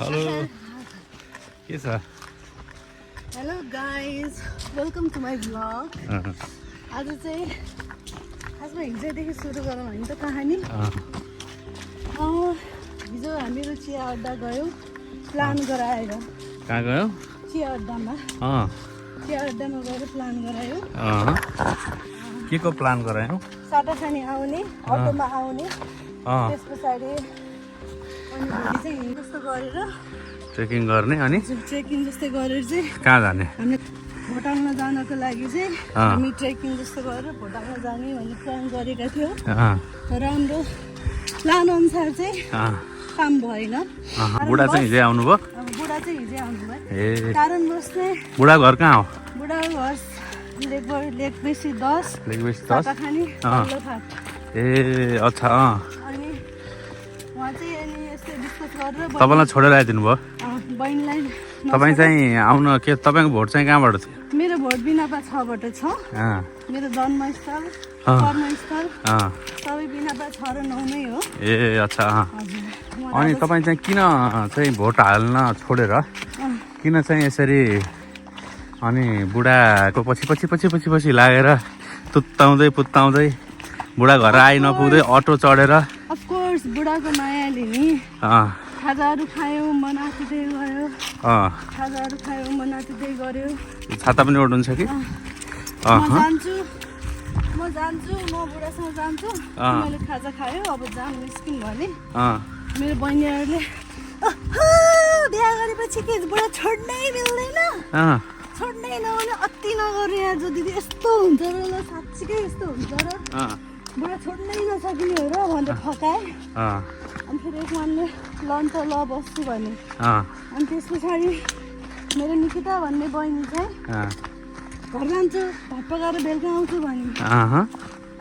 Hello के छ hello guys welcome to my vlog आज चाहिँ खासमा हिजोदेखि सुरु गरौँ हामी त कहानी हिजो हामीहरू चिया अड्डा गयौँ प्लान गराएर कहाँ गयो चिया अड्डामा गएर प्लान गरायौँ के को प्लान गरायौ साटासानी आउने अटोमा आउने त्यस पछाडि अनि भोलि चाहिँ हिँड जस्तो गरेर ट्रेकिङ गर्ने अनि ट्रेकिङ जस्तै गरेर चाहिँ कहाँ जाने हामीले भोटाङमा जानको लागि चाहिँ हामी ट्रेकिङ जस्तो गरेर भोटाङमा जाने भन्ने प्लान गरेका थियौँ तर हाम्रो प्लान अनुसार चाहिँ काम भएन बुढा चाहिँ हिजै आउनुभयो बुढा चाहिँ हिजै आउनुभयो ए कारणवश चाहिँ बुढा घर कहाँ हो बुढा घर लेकबेसी 10 लेकबेसी 10 साटाखानी फाट ए अच्छा अनि उहाँ चाहिँ अनि यस्तो डिस्कस गरेर तपाईँलाई छोडेर आइदिनु भयो बहिनीलाई तपाईँ चाहिँ आउन के तपाईँको भोट चाहिँ कहाँबाट थियो मेरो भोट बिनापा 6 बाट छ मेरो जन्मस्थल कर्मस्थल सबै बिनापा 6 र 9 नै हो ए अच्छा हजुर अनि तपाईँ चाहिँ किन चाहिँ भोट हाल्न छोडेर किन चाहिँ यसरी अनि बुढाको पछि लागेर तुत्ताउँदै पुत्ताउँदै बुढा घर आइ नपुग्दै अटो चढेर अफकोर्स बुढाको मायाले नि खाजाहरू खायो मन आँटिँदै गयो खाजाहरू खायो मन आँटिँदै गऱ्यो छाता पनि ओढ्नुहुन्छ कि म जान्छु म बुढासँग जान्छु मैले खाजा खायो अब जानु निस्किन् भने मेरो बहिनीहरूले बिहा गरेपछि के बुढा छोड्नै मिल्दैन छोड्नै नहुने अति नगर्ने आज दिदी यस्तो हुन्छ र ल साँच्चीकै यस्तो हुन्छ र बुढा छोड्नै नसकिने हो र भनेर फकाएँ अनि फेरि एक मनले लन्च ल बस्छु भने अनि त्यस पछाडि मेरो निकिता भन्ने बहिनी चाहिँ घर जान्छु भात पकाएर बेलुका आउँछु भने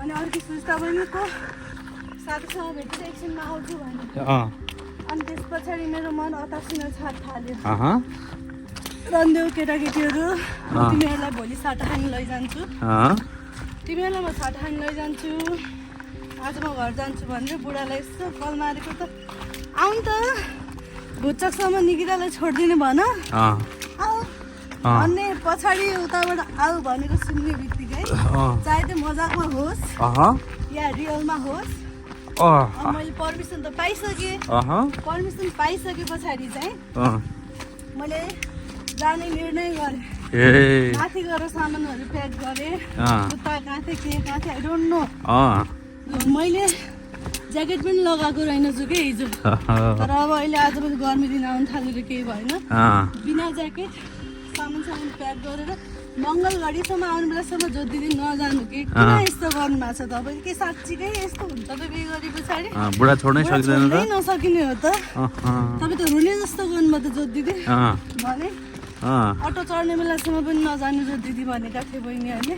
अनि अर्को सुस्ता बहिनीको साथीसँग भेटेर एकछिनमा आउँछु भने अनि त्यस पछाडि मेरो मन अतासिन छाट थाल्यो रन्देऊ केटाकेटीहरू तिमीहरूलाई भोलि साटाखानी लैजान्छु तिमीहरूलाई म साटाखानी लैजान्छु आज म घर जान्छु भनेर बुढालाई यस्तो कल मारेको त आउनु त भुच्चकसम्म निकितालाई छोडिदिनु भन आऊ भन्ने पछाडि उताबाट आऊ भनेको सुन्ने बित्तिकै चाहे त्यो मजाकमा होस् या रियलमा होस् मैले पर्मिसन त पाइसकेँ पर्मिसन पाइसके पछाडि चाहिँ मैले जाने निर्णय गरेँ माथि गएर सामानहरू प्याक गरेँ उता कहाँ थिएँ के कहाँ थिएँ आई डोन्ट नो मैले ज्याकेट पनि लगाएको रहेनछु कि हिजो तर अब अहिले आज पनि गर्मी दिन आउनु थालेर केही भएन बिना ज्याकेट सामान प्याक गरेर मङ्गलघडीसम्म आउने बेलासम्म जोतिदिन नजानु कि किन यस्तो गर्नु भएको छ तपाईँले के साँच्चीकै यस्तो हुन्छ त बिहे गरे पछाडि बुढा छोड्नै नसकिने हो त तपाईँ त रुने जस्तो गर्नुभयो त जोतिदिदी भने अटो चढ्ने बेलासम्म पनि नजानु जोतिदिदी भनेका थिए बहिनीहरूले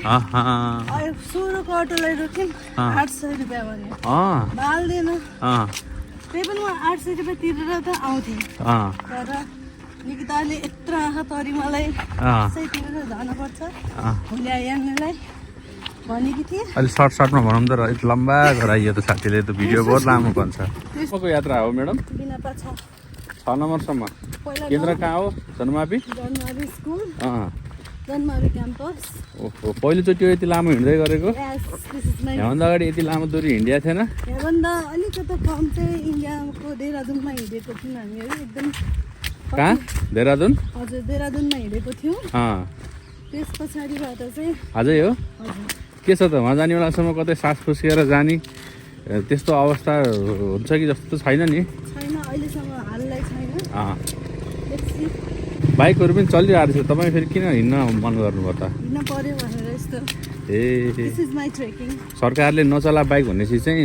सुरुको अटोलाई रोक्यौँ 800 रुपियाँ भन्यो बाल्दैन त्यही पनि म 800 रुपियाँ तिरेर त आउँथेँ तर निकिताले यत्रो आँखा तरी मलाई सही तिरेर जानुपर्छ भोलि आइहाल्नेलाई भनेकी थिएँ अहिले सर्टमा भनौँ त लम्बा गराइयो त साथीले त भिडियो बहुत लामो भन्छ को यात्रा हो म्याडम बिनापा 6 नम्बरसम्म केन्द्र कहाँ हो जन्मावि स्कुल जन्मावि क्याम्पस ओहो पहिलोचोटि यति लामो हिँड्दै गरेको यहाँभन्दा अगाडि यति लामो दूरी हिँडिया थिएन यहाँभन्दा अलिकति कम चाहिँ इन्डियाको देहरादुनमा हिँडेको थियौँ हामीहरू एकदम कहाँ देहरादुन हजुर देहरादुनमा हिँडेको थियौँ त्यस पछाडिबाट चाहिँ अझै हो के छ त वहाँ जाने बेलासम्म कतै सास फुस्किएर जाने त्यस्तो अवस्था हुन्छ कि जस्तो छैन नि छैन अहिलेसम्म हाललाई छैन बाइकहरू पनि चलिरहेको छ तपाईँ फेरि किन हिँड्न मन गर्नुभयो त हिँड्न पर्यो भनेर यस्तो दिस इज माई ट्रेकिङ सरकारले नचला बाइक भनेपछि चाहिँ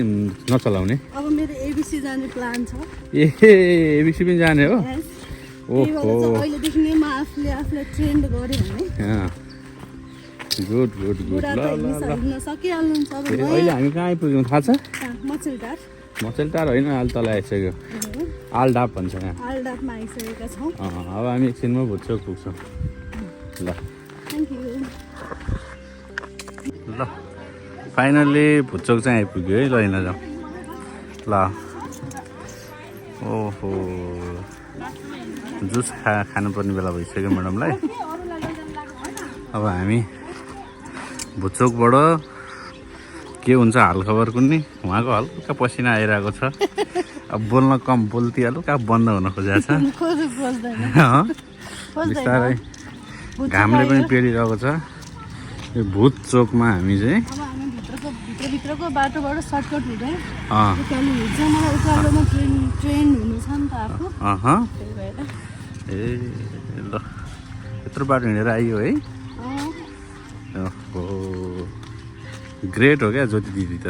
नचलाउने अब मेरो एबिसी जाने प्लान छ एबिसी पनि जाने हो ओहो अहिलेदेखि नै म आफूलाई ट्रेन्ड गरेँ भने गुड सकिहाल्नुहुन्छ अहिले हामी कहाँ आइपुग्यौँ थाहा छ मचेलटार होइन अहिले तल आइसक्यो आलडाप भन्छ यहाँ आलडापमा आइसकेका छौँ अब हामी एकछिनमा भुच्चोक पुग्छौँ ल फाइनल्ली भुच्चोक चाहिँ आइपुग्यो है ल हिँड्न जाउँ ल ओहो जुस खानुपर्ने बेला भइसक्यो म्याडमलाई। अब हामी भुचोकबाट के हुन्छ हालखबर कुन्नी उहाँको हल्का पसिना आइरहेको छ। अब बोल्न कम बोल्थ्यो हल्का बन्द हुन खोजेको छ। बिस्तारै घामले पनि पेरिरहेको छ। यो भूत चोकमा हामी चाहिँ भित्रको बाटोबाट सर्टकट हुँदैन। उकालो हुन्छ मलाई उकालोमा ट्रेन हुनु छ नि त आफू। त्यही भएर ए ल यत्रो बाटो हिँडेर आइयो है। ओहो ग्रेट हो क्या ज्योति दिदी त।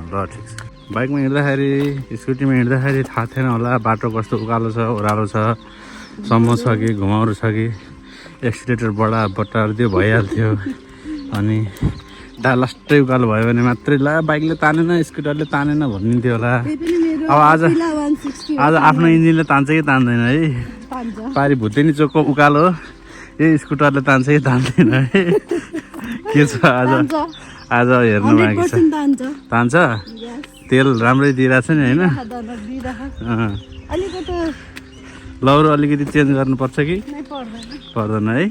ल ठिक छ। बाइकमा हिँड्दाखेरि स्कुटीमा हिँड्दाखेरि थाहा थिएन होला बाटो कस्तो उकालो छ ओह्रालो छ सम्म छ कि घुमाउरो छ कि एक्सिलेटर बटारिदियो भइहाल्थ्यो। अनि लास्टै उकालो भयो भने मात्रै ला बाइकले तानेन स्कुटरले तानेन भनिन्थ्यो होला। अब आज आफ्नो इन्जिनले तान्छ कि तान्दैन है। पारि भुतेनी चोकको उकालो यही स्कुटरले तान्छ कि तान्दैन है। के छ आज हेर्नु बाँकी छ। तान्छ तेल राम्रै दिइरहेछ नि होइन। लौरो अलिकति चेन्ज गर्नुपर्छ कि पर्दैन है।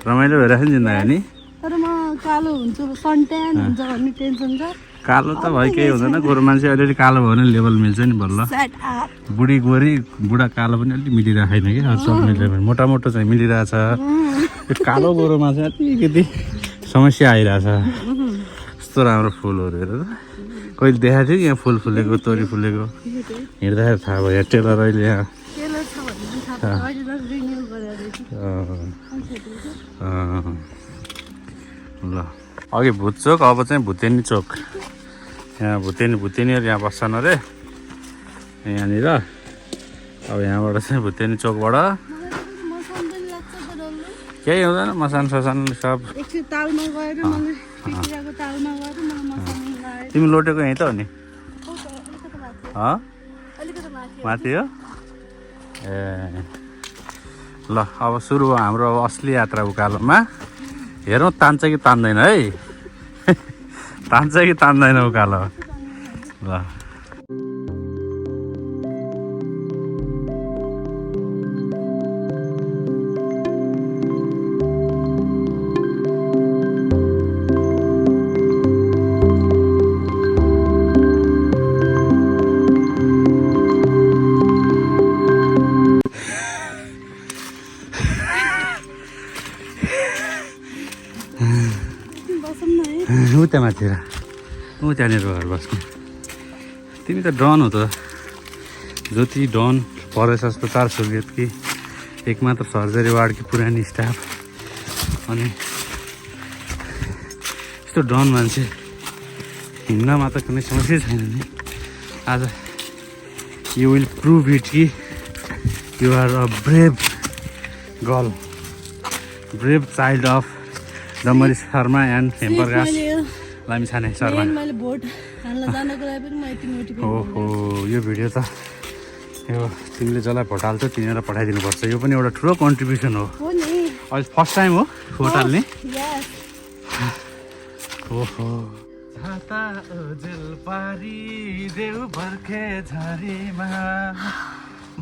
रमाइलो भइरहेछ नि जिन्दगानी। तर म कालो हुन्छु सन्ट्यान हुन्छ भन्ने टेन्सन छ। कालो त भयो केही हुँदैन। गोरु मान्छे अलिअलि कालो भयो भने लेभल मिल्छ नि बल्ल। बुढी गोरी बुढा कालो पनि अलिक मिलिरहेको छैन कि चल्ने लेभल मोटामोटो चाहिँ मिलिरहेछ। यो कालो गोरुमा चाहिँ अलिकति समस्या आइरहेछ। यस्तो राम्रो फुलहरू हेर त। कहिले देखाएको थियो यहाँ फुल फुलेको तोरी फुलेको हिँड्दाखेरि थाहा भयो। यहाँ टेलर अहिले यहाँ ल अघि भुत चोक अब चाहिँ भुतेनी चोक। यहाँ भुतेनीहरू यहाँ बस्छन् अरे यहाँनिर। अब यहाँबाट चाहिँ भुतेनी चोकबाट केही हुँदैन मसान ससान सब। तिमी लोटेको यहीँ त हो नि माथि हो ए ल। अब सुरु भयो हाम्रो अब असली यात्रा उकालोमा। हेरौँ तान्छ कि तान्दैन है। तान्छ कि तान्दैन उकालो ल। उता माथि त्यहाँनिर घर बस्ने। तिमी त डन हो त ज्योति डन परेश अस्पताल सुर्खेतकी एकमात्र सर्जरी वार्डकी पुरानी स्टाफ। अनि यस्तो डन मान्छे हिँड्नमा त कुनै समस्या छैन नि। आज यु विल प्रुभ इट कि you are a brave girl brave child of Dambari Sharma and Hemparghas Lamichhane Sharma. ओहो यो भिडियो त यो तिमीले जसलाई भोट हाल्छौ तिनीहरूलाई पठाइदिनुपर्छ। यो पनि एउटा ठुलो कन्ट्रिब्युसन हो। अहिले फर्स्ट टाइम हो भोट हाल्ने। ओहो छाता ओझेल पारी देउ बर्खे झरीमा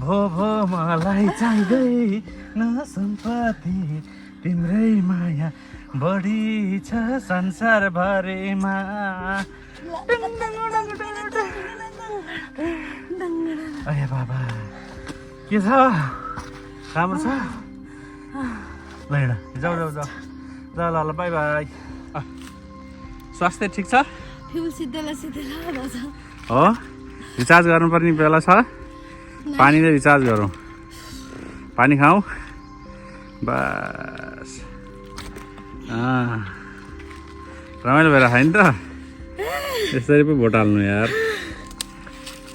भो मलाई चाहिँदैन सम्पत्ति तिम्रै माया बढी छ संसारभरिमा। अरे बाबा के छ राम्रो छ ल हिँड जाऊ ल ल बाई बाई। स्वास्थ्य ठिक छ हो। रिचार्ज गर्नुपर्ने बेला छ। पानीले रिचार्ज गरौँ पानी खाऊ बस। रमाइलो भएर खायो नि त। यसरी पो भोट हाल्नु यार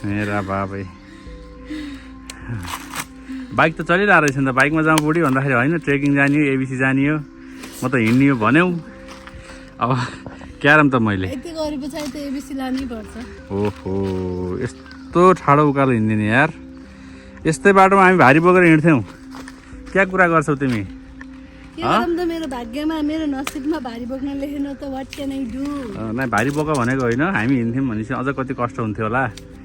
मेरा बाबै। बाइक त चलिरहेको रहेछ नि त। बाइकमा जाउँ बुढी भन्दाखेरि होइन ट्रेकिङ जाने हो एबिसी जाने हो म त हिँड्ने हो भन्यौ। अब क्यारम त मैले ओहो यस्तो ठाडो उकालो हिँड्दिने यार। यस्तै बाटोमा हामी भारी बोकेर हिँड्थ्यौँ। क्या कुरा गर्छौ तिमी? मेरो भाग्यमा मेरो नसिबमा भारी बोक्न लेखेन त व्हाट क्यान आई डु। नै भारी बोक भनेको होइन हामी हिँड्थ्यौँ भनेपछि अझ कति कष्ट हुन्थ्यो होला।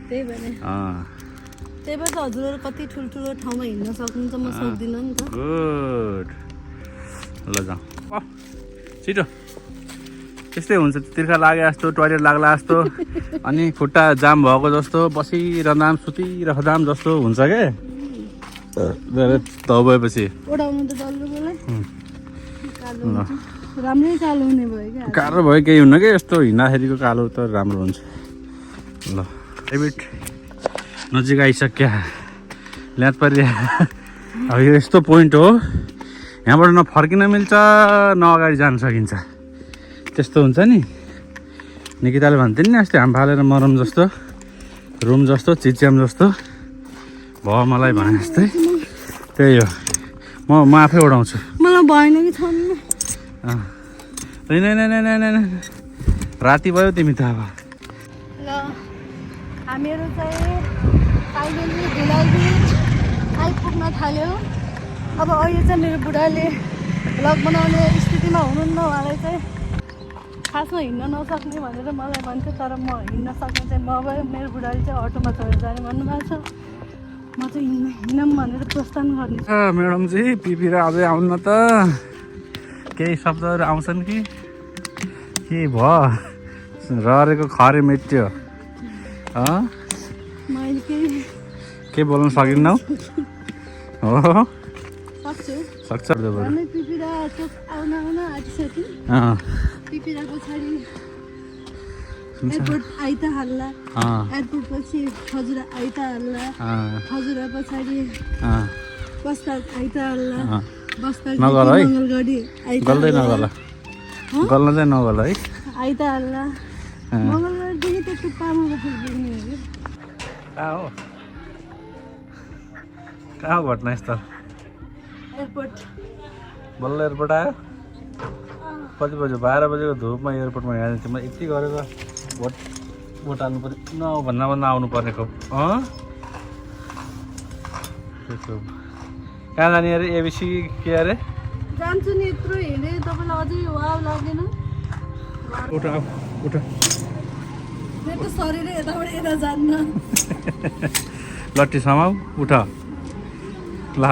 त्यही त्यही भएर त हजुरहरू कति ठुल्ठुलो ठाउँमा हिँड्न सक्नुहुन्छ म सक्दिनँ नि त गुड ल जाउँ छिटो त्यस्तै हुन्छ तिर्खा लागे जस्तो टोइलेट लाग्ला जस्तो अनि खुट्टा जाम भएको जस्तो बसिरहँदाम सुतिरहँदाम जस्तो हुन्छ के भएपछि ओडाउनु त डल्लो बेला राम्रै कालो हुने भयो क्या कालो भयो केही हुन्न कि यस्तो हिँड्दाखेरिको कालो त राम्रो हुन्छ ल डेभिड नजिक आइसक्यो ल्याद परि अब यो यस्तो पोइन्ट हो यहाँबाट न फर्किन मिल्छ न अगाडि जान सकिन्छ त्यस्तो हुन्छ नि निकिताले भन्थ्यो नि अस्ति हाम फालेर मरम जस्तो रुम जस्तो चिच्याम जस्तो भयो मलाई भने जस्तै त्यही हो म आफै उडाउँछु मलाई भएन कि छोड्नु राति भयो तिमी त अब ल हामीहरू चाहिँ फाइनली धुलाइदी आइपुग्न थाल्यो अब अहिले चाहिँ मेरो बुढाले भ्लग बनाउने स्थितिमा हुनुहुन्न उहाँलाई चाहिँ खासमा हिँड्न नसक्ने भनेर मलाई भन्थ्यो तर म हिँड्न सक्ने चाहिँ म भयो मेरो बुढाले चाहिँ अटोमा चढेर जाने भन्नुभएको छ म चाहिँ हिँडौँ भनेर प्रस्थान गर्ने म्याडमजी पिपीर अझै आउनु न त केही शब्दहरू आउँछन् कि के भयो रहेको खरे मेट्यो मैले के बोल्न सकिनौ हो सक्छु सक्छ पिपिरा चोक आउन आँटिसक्यो पिपिरा पछाडि एयरपोर्ट आइता हल्ला एयरपोर्ट पछि खजुरा आइता हल्ला खजुरा पछाडि बस्ता आइता हल्ला बस्ता मङ्गलगढी गल्दै नगल गल्न चाहिँ नगल है आइता हल्ला मङ्गलगढीदेखि त्यो टुप्पामा बसेर देख्ने हो कहाँ हो घटनास्थल एयरपोर्ट बल्ल एयरपोर्ट आयो कति बज्यो 12 बजेको धुपमा एयरपोर्टमा यहाँ म यति गरेर भोट हाल्नु पऱ्यो भन्दा आउनु पर्नेको कहाँ जाने अरे एबिसी के अरे जान्छु नि यत्रो हिँडेँ तपाईँलाई अझै वाव लागेन उठ उठ मेरो त शरीरै यताबाट यता जान्न लट्ठी समाउ उठ ल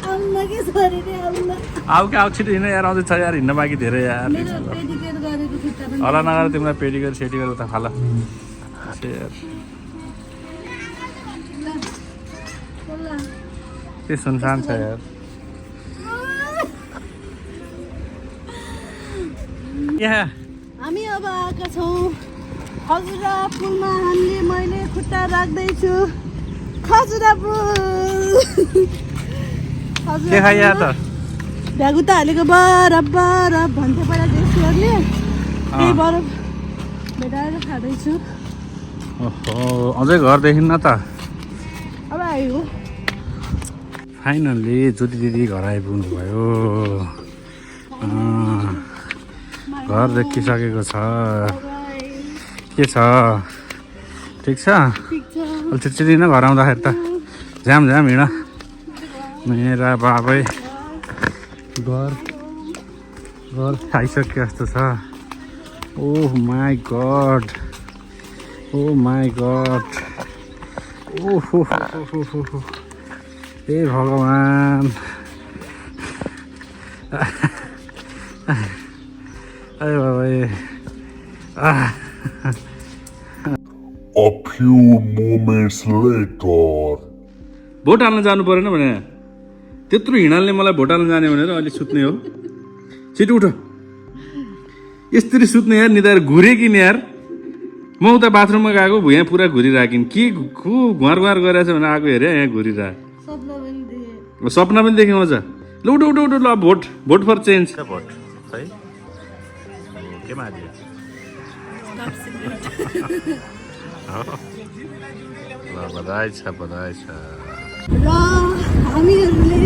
आउन के शरीरै आउन आऊ कि आऊ छिटो हिँड यार आउँदै छ यार हिँड्न बाँकी धेरै यार मेरो पेडिकेयर गरेको खुट्टा पनि होला नगर तिमीलाई पेडिकेयर सेडिकेयर उता खाला के सुनसान छ यार हामी अब आएका छौँ खजुरा पुलमा मैले खुट्टा राख्दैछु खजुरा पुल के खाइया त भ्यागुता हालेको बरफ बरफ भन्थ्यो पहिला देशहरूले त्यही बरफ भेटाएर खाँदैछु ओहो अझै घरदेखि न त अब आयो फाइनल्ली ज्योति दिदी घर आइपुग्नु भयो घर देखिसकेको छ के छ ठिक छ अलि छिटछिटो हिँड घर आउँदाखेरि त झ्याम हिँड मेरा बाबै घर आइसक्यो जस्तो छ ओह माई गड ओहो हे भगवान अरे बाबै A few moments later. Vote हाल्न जानु परेन भने त्यत्रो हिँडाल्ने मलाई भोट हाल्न जाने भनेर अहिले सुत्ने हो छिटो उठ यसरी सुत्ने यार निधाएर घुरे कि नि यार म उता बाथरुममा गएको भुइँ पुरा घुरिराखिन् के घुवार गरिरहेछ भने आएको हेरे यहाँ घुरिरहेको सपना पनि देखेँ मजा ल उठ ल भोट फर चेन्ज भोट है केमा बधाई छ र हामीहरूले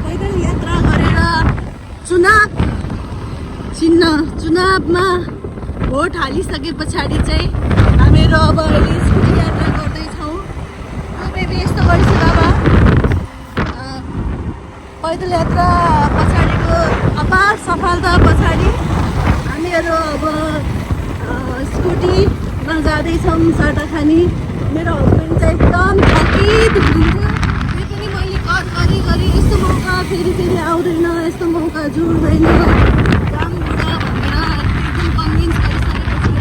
पैदल यात्रा गरेर चुनावमा भोट हालिसके पछाडि चाहिँ हामीहरू अब स्कुटी यात्रा गर्दैछौँ बेबी यस्तो गरिस् बाबा पैदल यात्रा पछाडिको अपार सफलता पछाडि हामीहरू अब स्कुटीमा जाँदैछौँ साटाखानी मेरो हस्बेन्ड चाहिँ एकदम थकित हुनुहुन्छ। त्यो पनि मैले कल गरी यस्तो मौका फेरि आउँदैन, यस्तो मौका जुर्दैन जानुपर्छ भनेर एकदम कन्भिन्स गरिसकेपछि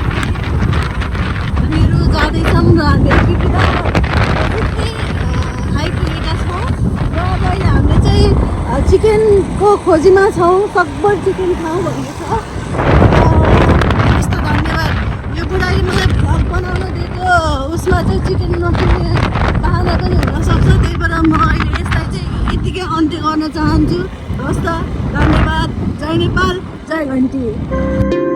हामीहरू जाँदैछौँ र हामीहरू बिपिदा आइपुगेका छौँ र अब अहिले हामीले चाहिँ चिकनको खोजीमा छौँ। सकभर चिकन खाउँ भन्ने छ। यस्तो धन्यवाद, यो बुढाले मलाई भ्लग बनाउन दिएको उसमा चाहिँ चिकन नकिन्ने बाहना पनि हुनसक्छ। त्यही भएर म अहिले यसलाई चाहिँ यतिकै अन्त्य गर्न चाहन्छु। हस् त, धन्यवाद। जय नेपाल, जय घन्टी।